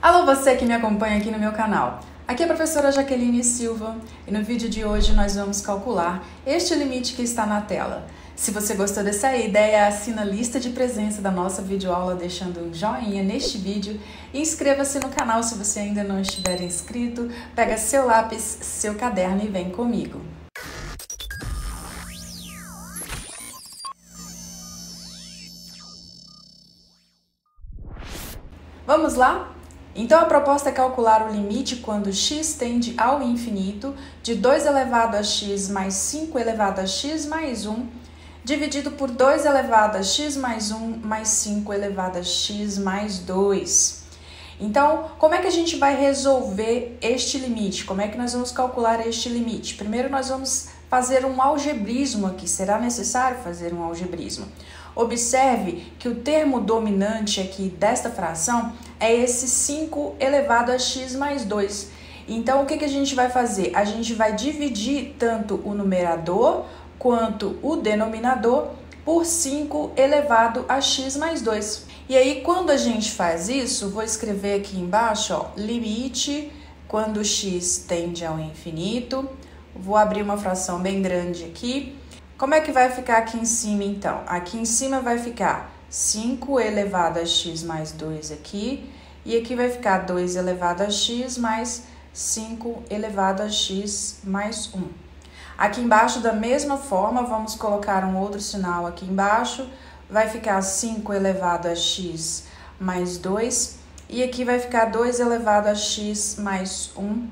Alô, você que me acompanha aqui no meu canal. Aqui é a professora Jaqueline Silva e no vídeo de hoje nós vamos calcular este limite que está na tela. Se você gostou dessa ideia, assina a lista de presença da nossa videoaula deixando um joinha neste vídeo e inscreva-se no canal se você ainda não estiver inscrito. Pega seu lápis, seu caderno e vem comigo. Vamos lá? Então, a proposta é calcular o limite quando x tende ao infinito de 2 elevado a x mais 5 elevado a x mais 1, dividido por 2 elevado a x mais 1 mais 5 elevado a x mais 2. Então, como é que a gente vai resolver este limite? Como é que nós vamos calcular este limite? Primeiro, nós vamos fazer um algebrismo aqui. Será necessário fazer um algebrismo. Observe que o termo dominante aqui desta fração é esse 5 elevado a x mais 2. Então, o que a gente vai fazer? A gente vai dividir tanto o numerador quanto o denominador por 5 elevado a x mais 2. E aí, quando a gente faz isso, vou escrever aqui embaixo, ó, limite quando x tende ao infinito. Vou abrir uma fração bem grande aqui. Como é que vai ficar aqui em cima, então? Aqui em cima vai ficar 5 elevado a x mais 2 aqui. E aqui vai ficar 2 elevado a x mais 5 elevado a x mais 1. Aqui embaixo, da mesma forma, vamos colocar um outro sinal aqui embaixo. Vai ficar 5 elevado a x mais 2. E aqui vai ficar 2 elevado a x mais 1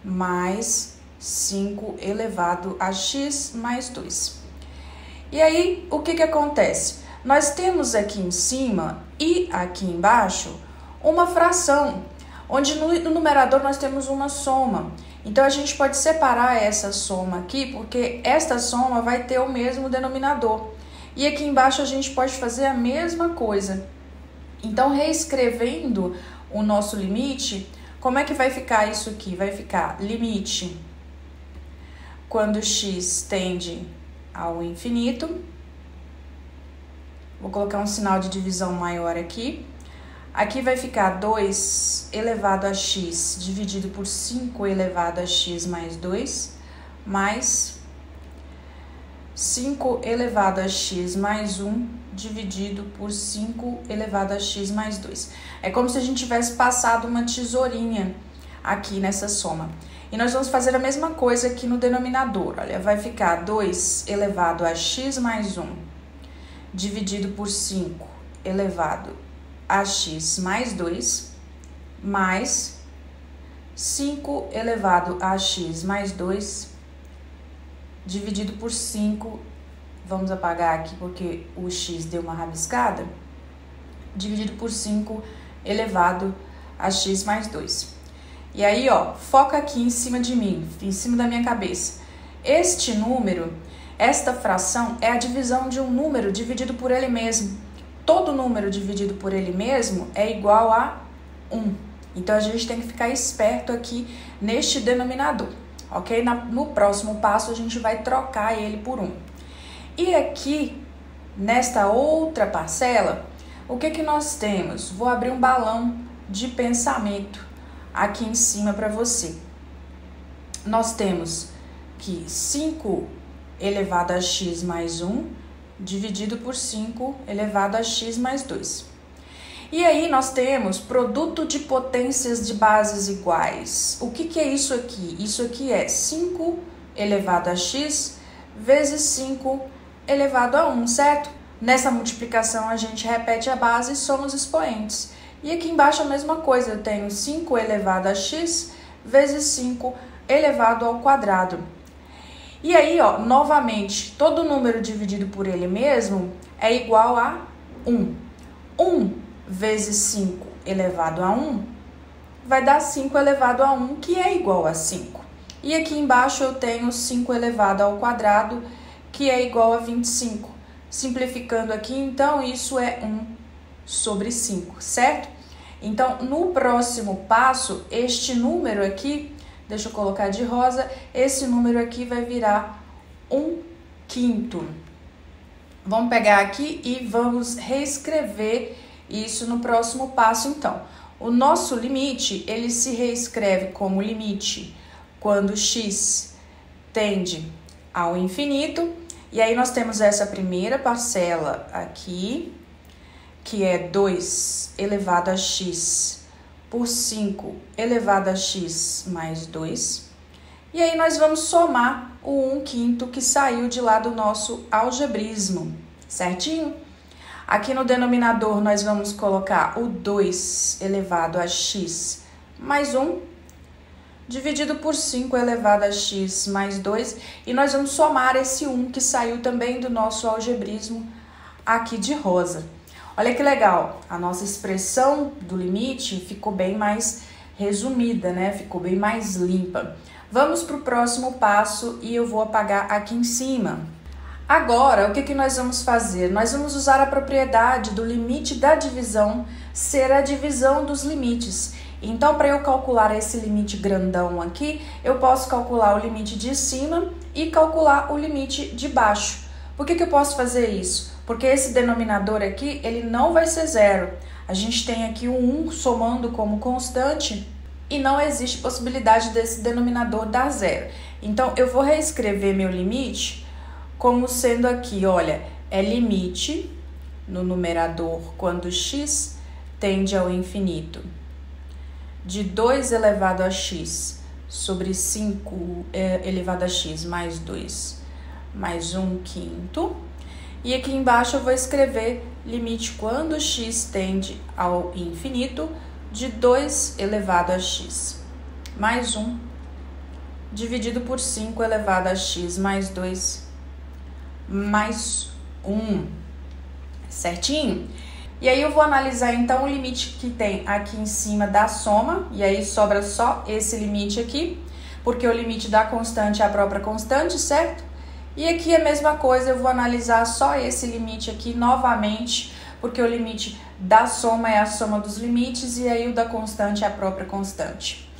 mais 5 elevado a x mais 2. E aí, o que acontece? Nós temos aqui em cima e aqui embaixo uma fração, onde no numerador nós temos uma soma. Então, a gente pode separar essa soma aqui, porque esta soma vai ter o mesmo denominador. E aqui embaixo a gente pode fazer a mesma coisa. Então, reescrevendo o nosso limite, como é que vai ficar isso aqui? Vai ficar limite quando x tende ao infinito. Vou colocar um sinal de divisão maior aqui. Aqui vai ficar 2 elevado a x dividido por 5 elevado a x mais 2, mais 5 elevado a x mais 1 dividido por 5 elevado a x mais 2. É como se a gente tivesse passado uma tesourinha aqui nessa soma. E nós vamos fazer a mesma coisa aqui no denominador. Olha, vai ficar 2 elevado a x mais 1 dividido por 5 elevado a x mais 2 mais 5 elevado a x mais 2 dividido por 5. Vamos apagar aqui porque o x deu uma rabiscada. Dividido por 5 elevado a x mais 2. E aí, ó, foca aqui em cima de mim, em cima da minha cabeça. Este número, esta fração, é a divisão de um número dividido por ele mesmo. Todo número dividido por ele mesmo é igual a 1. Então, a gente tem que ficar esperto aqui neste denominador, ok? No próximo passo, a gente vai trocar ele por 1. E aqui, nesta outra parcela, o que nós temos? Vou abrir um balão de pensamento aqui em cima para você. Nós temos que 5 elevado a x mais 1 dividido por 5 elevado a x mais 2. E aí nós temos produto de potências de bases iguais. O que é isso aqui? Isso aqui é 5 elevado a x vezes 5 elevado a 1, certo? Nessa multiplicação a gente repete a base e soma os expoentes. E aqui embaixo a mesma coisa, eu tenho 5 elevado a x vezes 5 elevado ao quadrado. E aí, ó, novamente, todo número dividido por ele mesmo é igual a 1. 1 vezes 5 elevado a 1 vai dar 5 elevado a 1, que é igual a 5. E aqui embaixo eu tenho 5 elevado ao quadrado, que é igual a 25. Simplificando aqui, então, isso é 1 sobre 5, certo? Então, no próximo passo, este número aqui, deixa eu colocar de rosa, esse número aqui vai virar 1/5. Vamos pegar aqui e vamos reescrever isso no próximo passo, então. O nosso limite, ele se reescreve como limite quando x tende ao infinito. E aí nós temos essa primeira parcela aqui, que é 2 elevado a x por 5 elevado a x mais 2. E aí nós vamos somar o 1/5 que saiu de lá do nosso algebrismo, certinho? Aqui no denominador nós vamos colocar o 2 elevado a x mais 1, dividido por 5 elevado a x mais 2. E nós vamos somar esse 1 que saiu também do nosso algebrismo aqui de rosa. Olha que legal, a nossa expressão do limite ficou bem mais resumida, né? Ficou bem mais limpa. Vamos para o próximo passo e eu vou apagar aqui em cima. Agora, o que nós vamos fazer? Nós vamos usar a propriedade do limite da divisão ser a divisão dos limites. Então, para eu calcular esse limite grandão aqui, eu posso calcular o limite de cima e calcular o limite de baixo. Por que eu posso fazer isso? Porque esse denominador aqui, ele não vai ser zero. A gente tem aqui o 1 somando como constante e não existe possibilidade desse denominador dar zero. Então, eu vou reescrever meu limite como sendo aqui, olha, é limite no numerador quando x tende ao infinito de 2 elevado a x sobre 5 elevado a x mais 2 mais 1/5. E aqui embaixo eu vou escrever limite quando x tende ao infinito de 2 elevado a x mais 1 dividido por 5 elevado a x mais 2 mais 1, certinho? E aí eu vou analisar então o limite que tem aqui em cima da soma, e aí sobra só esse limite aqui, porque o limite da constante é a própria constante, certo? E aqui a mesma coisa, eu vou analisar só esse limite aqui novamente, porque o limite da soma é a soma dos limites, e aí o da constante é a própria constante.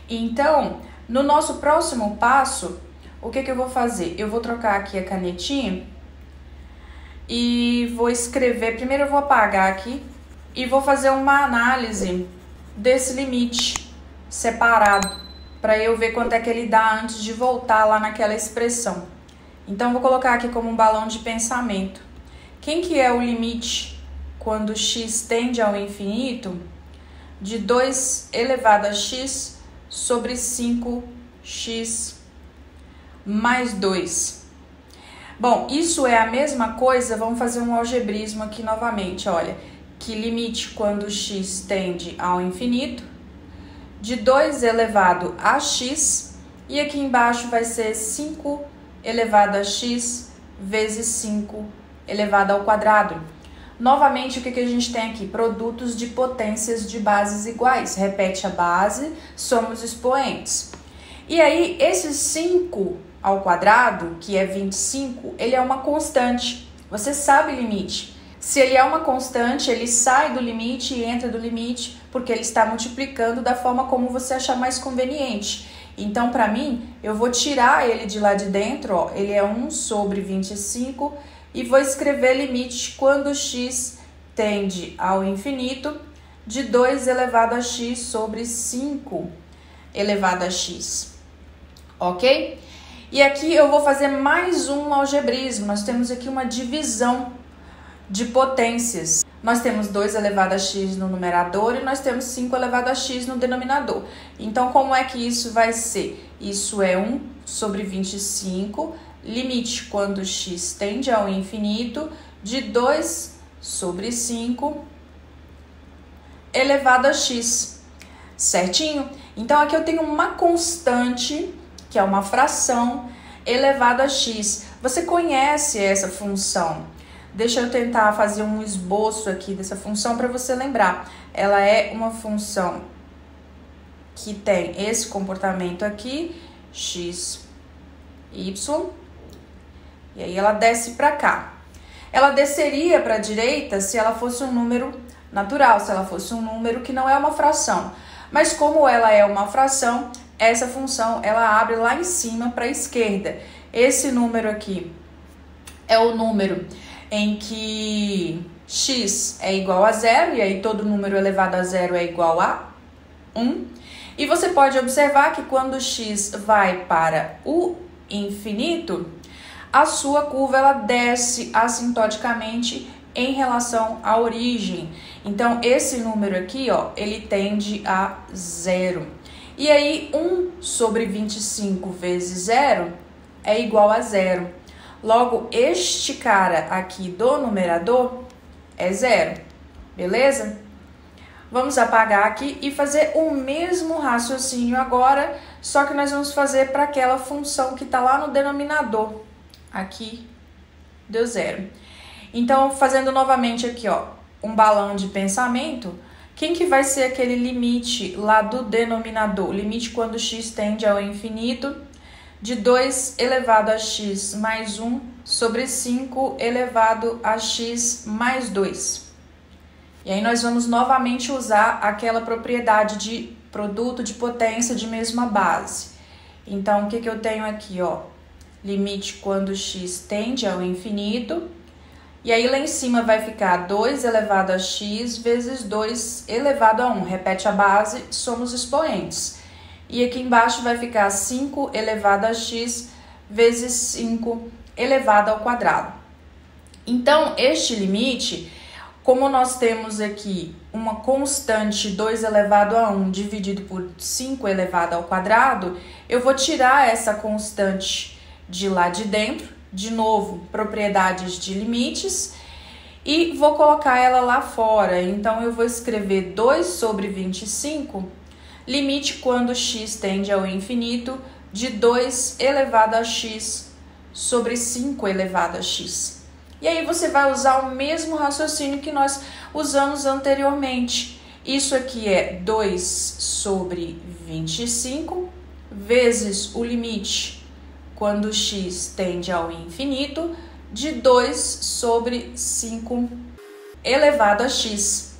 Então, no nosso próximo passo, o que eu vou fazer? Eu vou trocar aqui a canetinha e vou escrever, primeiro eu vou apagar aqui e vou fazer uma análise desse limite separado, para eu ver quanto é que ele dá antes de voltar lá naquela expressão. Então, vou colocar aqui como um balão de pensamento. Quem que é o limite quando x tende ao infinito de 2 elevado a x sobre 5x mais 2. Bom, isso é a mesma coisa, vamos fazer um algebrismo aqui novamente, olha, que limite quando x tende ao infinito de 2 elevado a x, e aqui embaixo vai ser 5 elevado a x vezes 5 elevado ao quadrado. Novamente, o que a gente tem aqui? Produtos de potências de bases iguais. Repete a base, soma os expoentes. E aí, esses 5 ao quadrado, que é 25, ele é uma constante. Você sabe o limite. Se ele é uma constante, ele sai do limite e entra do limite, porque ele está multiplicando da forma como você achar mais conveniente. Então, para mim, eu vou tirar ele de lá de dentro, ó, ele é 1 sobre 25, e vou escrever limite quando x tende ao infinito de 2 elevado a x sobre 5 elevado a x. Ok? E aqui eu vou fazer mais um algebrismo. Nós temos aqui uma divisão de potências. Nós temos 2 elevado a x no numerador e nós temos 5 elevado a x no denominador. Então, como é que isso vai ser? Isso é 1 sobre 25, limite quando x tende ao infinito de 2 sobre 5 elevado a x, certinho? Então, aqui eu tenho uma constante, que é uma fração, elevado a x. Você conhece essa função? Deixa eu tentar fazer um esboço aqui dessa função para você lembrar. Ela é uma função que tem esse comportamento aqui, x, y, e aí ela desce para cá. Ela desceria para a direita se ela fosse um número natural, se ela fosse um número que não é uma fração. Mas como ela é uma fração, essa função ela abre lá em cima para a esquerda. Esse número aqui é o número em que x é igual a 0, e aí todo número elevado a 0 é igual a 1. E você pode observar que quando x vai para o infinito, a sua curva ela desce assintoticamente em relação à origem. Então, esse número aqui, ó, ele tende a 0. E aí, 1 sobre 25 vezes 0 é igual a 0. Logo, este cara aqui do numerador é 0, beleza? Vamos apagar aqui e fazer o mesmo raciocínio agora, só que nós vamos fazer para aquela função que está lá no denominador. Aqui deu 0. Então, fazendo novamente aqui, ó, um balão de pensamento, quem que vai ser aquele limite lá do denominador? Limite quando x tende ao infinito, de 2 elevado a x mais 1 sobre 5 elevado a x mais 2. E aí nós vamos novamente usar aquela propriedade de produto de potência de mesma base. Então, o que eu tenho aqui, ó? Limite quando x tende ao infinito. E aí lá em cima vai ficar 2 elevado a x vezes 2 elevado a 1. Repete a base, somos expoentes. E aqui embaixo vai ficar 5 elevado a x vezes 5 elevado ao quadrado. Então, este limite, como nós temos aqui uma constante 2 elevado a 1 dividido por 5 elevado ao quadrado, eu vou tirar essa constante de lá de dentro, de novo, propriedades de limites, e vou colocar ela lá fora. Então, eu vou escrever 2 sobre 25, limite quando x tende ao infinito, de 2 elevado a x sobre 5 elevado a x. E aí você vai usar o mesmo raciocínio que nós usamos anteriormente. Isso aqui é 2 sobre 25 vezes o limite quando x tende ao infinito, de 2 sobre 5 elevado a x.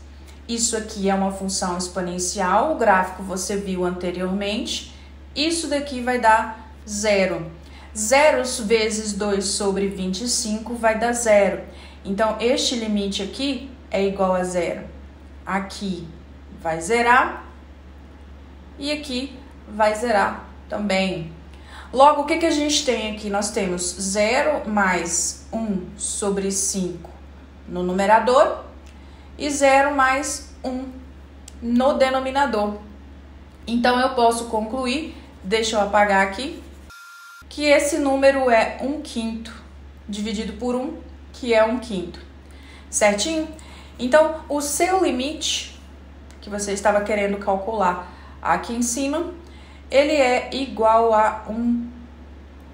Isso aqui é uma função exponencial, o gráfico você viu anteriormente. Isso daqui vai dar 0. 0 vezes 2 sobre 25 vai dar 0. Então, este limite aqui é igual a 0. Aqui vai zerar e aqui vai zerar também. Logo, o que a gente tem aqui? Nós temos 0 mais 1 sobre 5 no numerador e 0 mais 1 no denominador. Então, eu posso concluir, deixa eu apagar aqui, que esse número é 1/5 dividido por 1, que é 1/5. Certinho? Então, o seu limite, que você estava querendo calcular aqui em cima, ele é igual a 1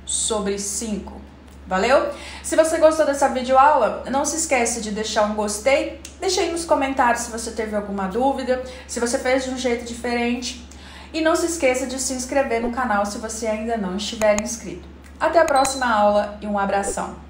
sobre 5. Valeu? Se você gostou dessa videoaula, não se esquece de deixar um gostei. Deixa aí nos comentários se você teve alguma dúvida, se você fez de um jeito diferente. E não se esqueça de se inscrever no canal se você ainda não estiver inscrito. Até a próxima aula e um abração!